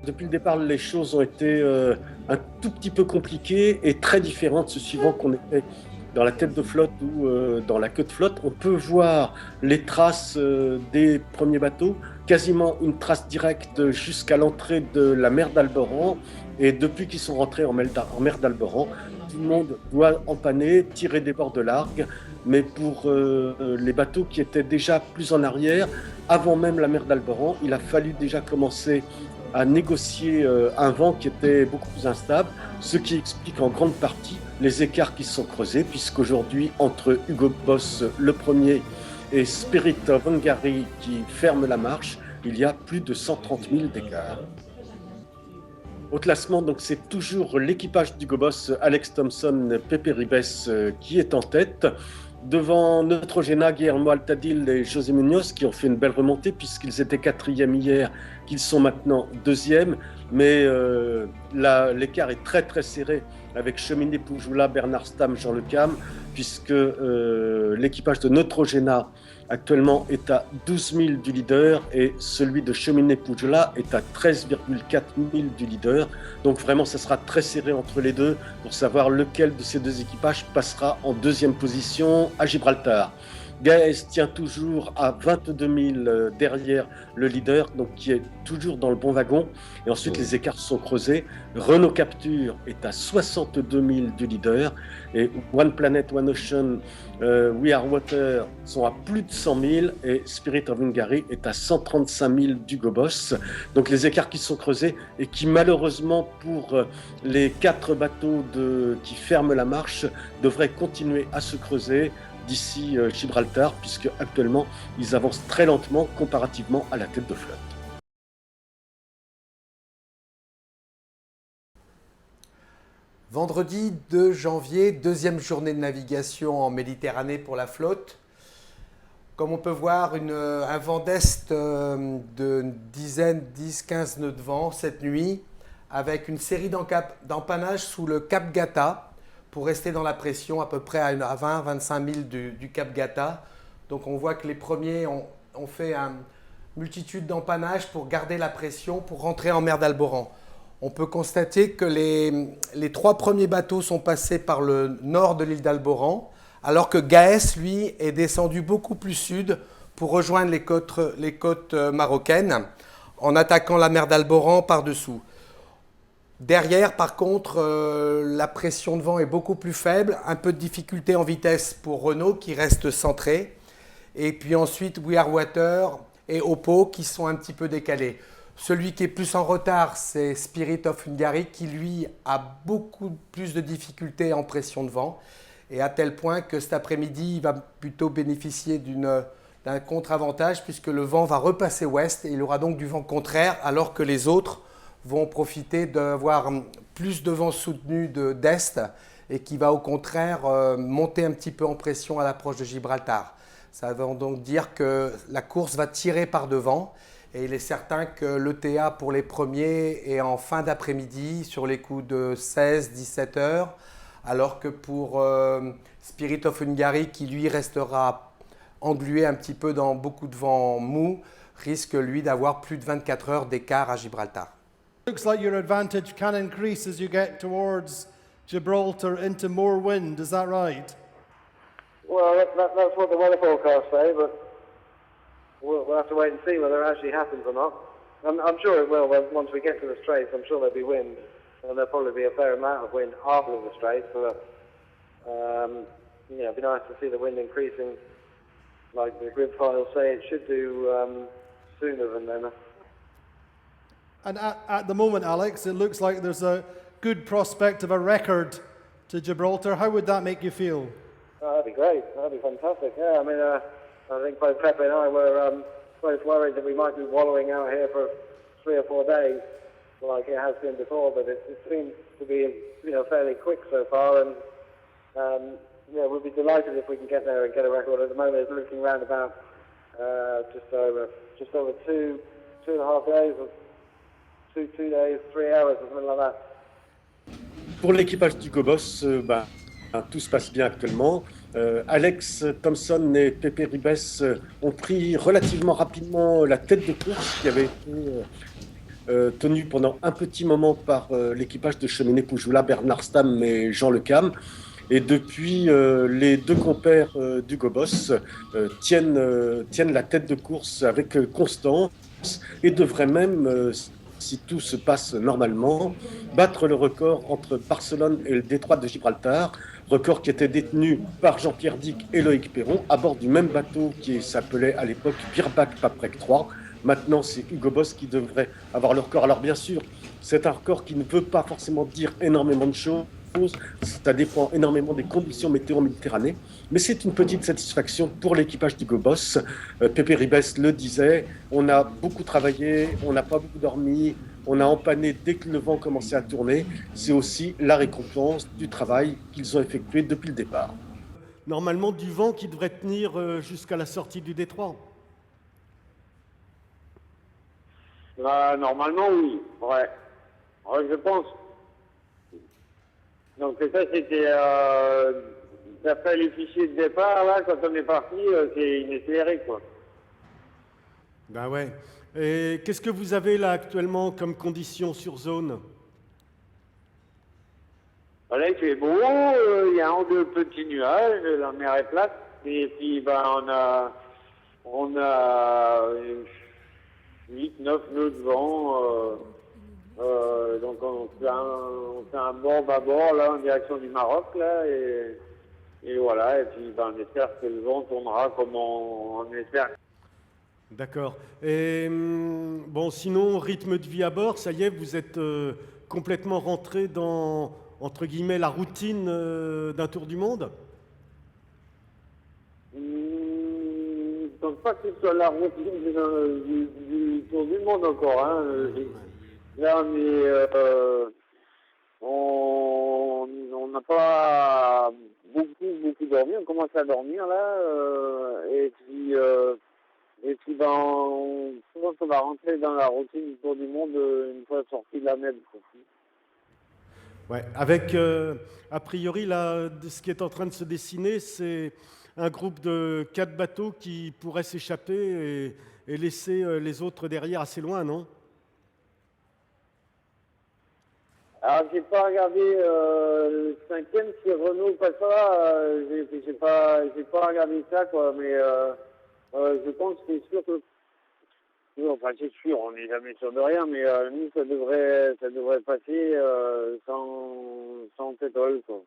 Depuis le départ, les choses ont été un tout petit peu compliquées et très différentes, suivant qu'on était dans la tête de flotte ou dans la queue de flotte. On peut voir les traces des premiers bateaux, quasiment une trace directe jusqu'à l'entrée de la mer d'Alboran. Et depuis qu'ils sont rentrés en mer d'Alboran, tout le monde doit empanner, tirer des bords de largue. Mais pour les bateaux qui étaient déjà plus en arrière, avant même la mer d'Alboran, il a fallu déjà commencer à négocier un vent qui était beaucoup plus instable, ce qui explique en grande partie les écarts qui se sont creusés, puisqu'aujourd'hui, entre Hugo Boss le premier et Spirit of Hungary qui ferme la marche, il y a plus de 130 000 d'écart. Au classement, donc, c'est toujours l'équipage d'Hugo Boss, Alex Thompson, Pepe Ribes qui est en tête. Devant Neutrogena, Guillermo Altadil et José Munoz qui ont fait une belle remontée puisqu'ils étaient quatrième hier, qu'ils sont maintenant deuxième. Mais l'écart est très très serré avec Cheminé Poujoula, Bernard Stam, Jean Le Cam, puisque l'équipage de Neutrogena actuellement est à 12 000 du leader et celui de Cheminé Poujoula est à 13,4 000 du leader. Donc vraiment, ça sera très serré entre les deux pour savoir lequel de ces deux équipages passera en deuxième position à Gibraltar. Gaes tient toujours à 22 000 derrière le leader, donc qui est toujours dans le bon wagon. Et ensuite, les écarts sont creusés. Renault Capture est à 62 000 du leader. Et One Planet, One Ocean, We Are Water sont à plus de 100 000. Et Spirit of Hungary est à 135 000 du Gobos. Donc les écarts qui sont creusés et qui, malheureusement, pour les 4 bateaux qui ferment la marche, devraient continuer à se creuser d'ici Gibraltar, puisque actuellement ils avancent très lentement comparativement à la tête de flotte. Vendredi 2 janvier, deuxième journée de navigation en Méditerranée pour la flotte. Comme on peut voir, un vent d'est de dizaines, 10-15 nœuds de vent cette nuit, avec une série d'empannages sous le Cap Gata, pour rester dans la pression à peu près à 20-25 000 du Cap Gata. Donc on voit que les premiers ont fait une multitude d'empannages pour garder la pression, pour rentrer en mer d'Alboran. On peut constater que les 3 premiers bateaux sont passés par le nord de l'île d'Alboran, alors que Gaes, lui, est descendu beaucoup plus sud pour rejoindre les côtes marocaines, en attaquant la mer d'Alboran par-dessous. Derrière, par contre, la pression de vent est beaucoup plus faible, un peu de difficulté en vitesse pour Renault qui reste centré, et puis ensuite We Are Water et Oppo qui sont un petit peu décalés. Celui qui est plus en retard, c'est Spirit of Hungary qui, lui, a beaucoup plus de difficultés en pression de vent, et à tel point que cet après-midi, il va plutôt bénéficier d'un contre-avantage puisque le vent va repasser ouest et il aura donc du vent contraire, alors que les autres vont profiter d'avoir plus de vent soutenu d'est et qui va au contraire monter un petit peu en pression à l'approche de Gibraltar. Ça veut donc dire que la course va tirer par devant et il est certain que l'ETA pour les premiers est en fin d'après-midi sur les coups de 16-17 heures, alors que pour Spirit of Hungary, qui lui restera englué un petit peu dans beaucoup de vent mou, risque lui d'avoir plus de 24 heures d'écart à Gibraltar. Looks like your advantage can increase as you get towards Gibraltar into more wind, is that right? Well, that's what the weather forecasts say, but we'll have to wait and see whether it actually happens or not. I'm sure it will. Once we get to the Straits, I'm sure there'll be wind, and there'll probably be a fair amount of wind after the Straits, but it'd be nice to see the wind increasing, like the grid files say it should do sooner than then. And at the moment, Alex, it looks like there's a good prospect of a record to Gibraltar. How would that make you feel? Oh, that'd be great. That'd be fantastic. Yeah, I mean, I think both Pepe and I were both worried that we might be wallowing out here for 3 or 4 days, like it has been before. But it seems to be, fairly quick so far, and we'll be delighted if we can get there and get a record. At the moment, it's looking around about just over 2.5 days. 2 days, 3 hours, or something like that. Pour l'équipage du Gobos, tout se passe bien actuellement. Alex Thompson et Pepe Ribes ont pris relativement rapidement la tête de course qui avait été tenu pendant un petit moment par l'équipage de Cheminée Poujoula, Bernard Stamm et Jean Le Cam. Et depuis, les deux compères d'Hugo Boss tiennent la tête de course avec constance et devraient même, si tout se passe normalement, battre le record entre Barcelone et le détroit de Gibraltar, record qui était détenu par Jean-Pierre Dick et Loïc Perron à bord du même bateau qui s'appelait à l'époque Virbac Paprec 3. Maintenant, c'est Hugo Boss qui devrait avoir le record. Alors bien sûr, c'est un record qui ne veut pas forcément dire énormément de choses. Ça dépend énormément des conditions météo en Méditerranée, mais c'est une petite satisfaction pour l'équipage d'Hugo Boss. Pepe Ribes le disait, on a beaucoup travaillé, on n'a pas beaucoup dormi, on a empanné dès que le vent commençait à tourner. C'est aussi la récompense du travail qu'ils ont effectué depuis le départ. Normalement, du vent qui devrait tenir jusqu'à la sortie du détroit. Normalement, oui. Ouais, je pense. Donc ça, c'était d'après les fichiers de départ, là, quand on est parti, c'est inéclairé, quoi. Ben ouais. Et qu'est-ce que vous avez là actuellement comme conditions sur zone? Là, il fait beau, il y a un ou deux petits nuages, la mer est plate, et puis ben, on a 8, 9 nœuds de vent, donc on fait un bord-bâbord là en direction du Maroc là et voilà, et puis ben, on espère que le vent tournera comme on espère. D'accord. Et bon, sinon, rythme de vie à bord, ça y est, vous êtes complètement rentré dans, entre guillemets, la routine d'un tour du monde? Je pense pas que ce soit la routine du tour du monde encore. Hein. Là, on n'a pas beaucoup dormi. On commence à dormir là, et puis ben, je pense qu'on va rentrer dans la routine du tour du monde une fois sorti de la mer. Ouais. Avec, a priori, là, ce qui est en train de se dessiner, c'est un groupe de 4 bateaux qui pourraient s'échapper et laisser les autres derrière assez loin, non? Alors, j'ai pas regardé le 5e, si Renault passera, j'ai pas regardé ça, quoi, mais je pense que c'est sûr que, enfin, c'est sûr, on n'est jamais sûr de rien, mais nous, ça devrait passer sans pétrole, quoi.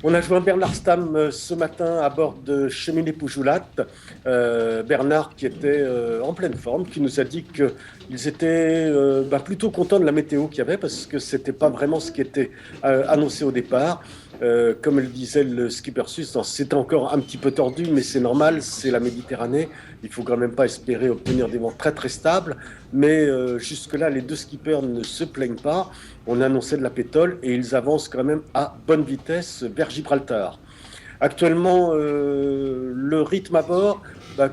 On a joint Bernard Stamm ce matin à bord de Cheminée Poujoulate. Bernard qui était en pleine forme, qui nous a dit qu'ils étaient plutôt contents de la météo qu'il y avait parce que c'était pas vraiment ce qui était annoncé au départ. Comme le disait le skipper suisse, c'était encore un petit peu tordu, mais c'est normal, c'est la Méditerranée. Il faut quand même pas espérer obtenir des vents très très stables. Mais jusque-là, les deux skippers ne se plaignent pas. On annonçait de la pétole et ils avancent quand même à bonne vitesse vers Gibraltar. Actuellement, le rythme à bord,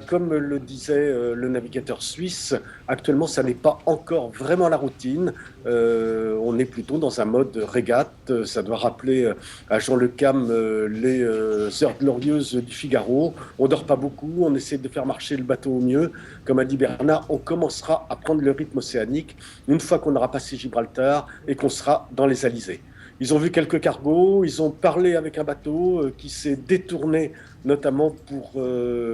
comme le disait le navigateur suisse, actuellement, ça n'est pas encore vraiment la routine. On est plutôt dans un mode régate. Ça doit rappeler à Jean Le Cam les heures glorieuses du Figaro. On dort pas beaucoup, on essaie de faire marcher le bateau au mieux. Comme a dit Bernard, on commencera à prendre le rythme océanique une fois qu'on aura passé Gibraltar et qu'on sera dans les alizés. Ils ont vu quelques cargos, ils ont parlé avec un bateau qui s'est détourné, notamment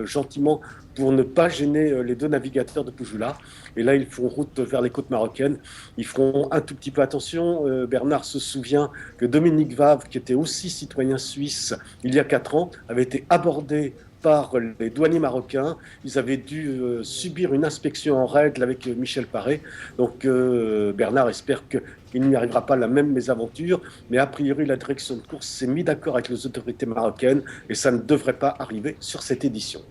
gentiment pour ne pas gêner les deux navigateurs de Poujoula. Et là, ils font route vers les côtes marocaines. Ils feront un tout petit peu attention. Bernard se souvient que Dominique Vave, qui était aussi citoyen suisse il y a 4 ans, avait été abordé par les douaniers marocains. Ils avaient dû subir une inspection en règle avec Michel Paré. Donc Bernard espère qu'il n'y arrivera pas la même mésaventure, mais a priori la direction de course s'est mise d'accord avec les autorités marocaines et ça ne devrait pas arriver sur cette édition.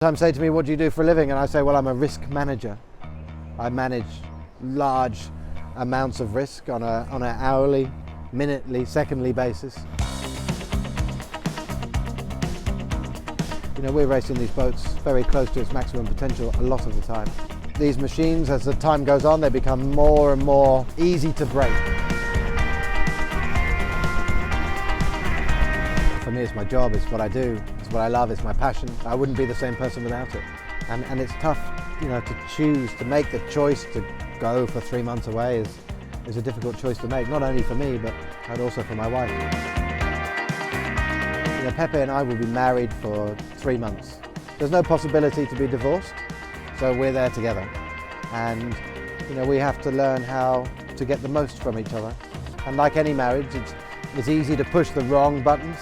Some say to me, what do you do for a living? And I say, well, I'm a risk manager. I manage large amounts of risk on an hourly, minutely, secondly basis. You know, we're racing these boats very close to its maximum potential a lot of the time. These machines, as the time goes on, they become more and more easy to break. For me, it's my job, it's what I do, it's what I love, it's my passion. I wouldn't be the same person without it. And it's tough to choose, to make the choice to go for 3 months away is a difficult choice to make, not only for me, but also for my wife. Pepe and I will be married for 3 months. There's no possibility to be divorced, so we're there together. And we have to learn how to get the most from each other. And like any marriage, it's easy to push the wrong buttons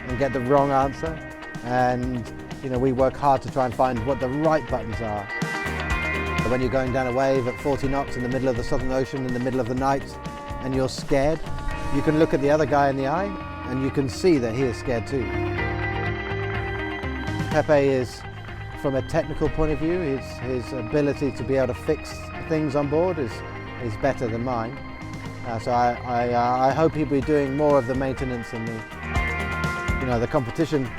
and get the wrong answer. And we work hard to try and find what the right buttons are. When you're going down a wave at 40 knots in the middle of the Southern Ocean in the middle of the night and you're scared, you can look at the other guy in the eye and you can see that he is scared too. Pepe is, from a technical point of view, his ability to be able to fix things on board is better than mine. So I hope he'll be doing more of the maintenance than me. The competition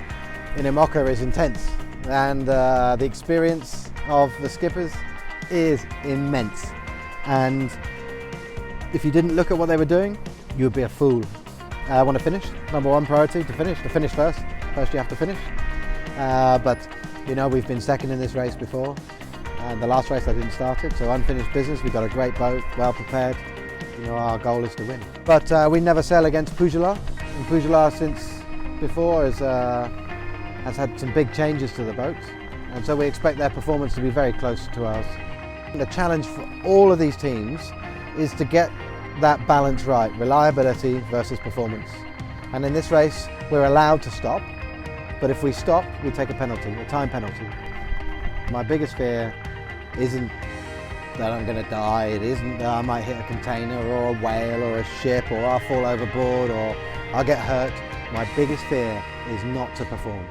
in IMOCA is intense, and the experience of the skippers is immense. And if you didn't look at what they were doing, you would be a fool. I want to finish. Number one priority, to finish first. First you have to finish. But we've been second in this race before. And the last race I didn't start it, so unfinished business. We've got a great boat, well prepared. Our goal is to win. But we never sail against Pujolar. And Pujolar, since before, has had some big changes to the boat. And so we expect their performance to be very close to ours. The challenge for all of these teams is to get that balance right, reliability versus performance. And in this race, we're allowed to stop, but if we stop, we take a penalty, a time penalty. My biggest fear isn't that I'm going to die, it isn't that I might hit a container or a whale or a ship or I'll fall overboard or I'll get hurt. My biggest fear is not to perform.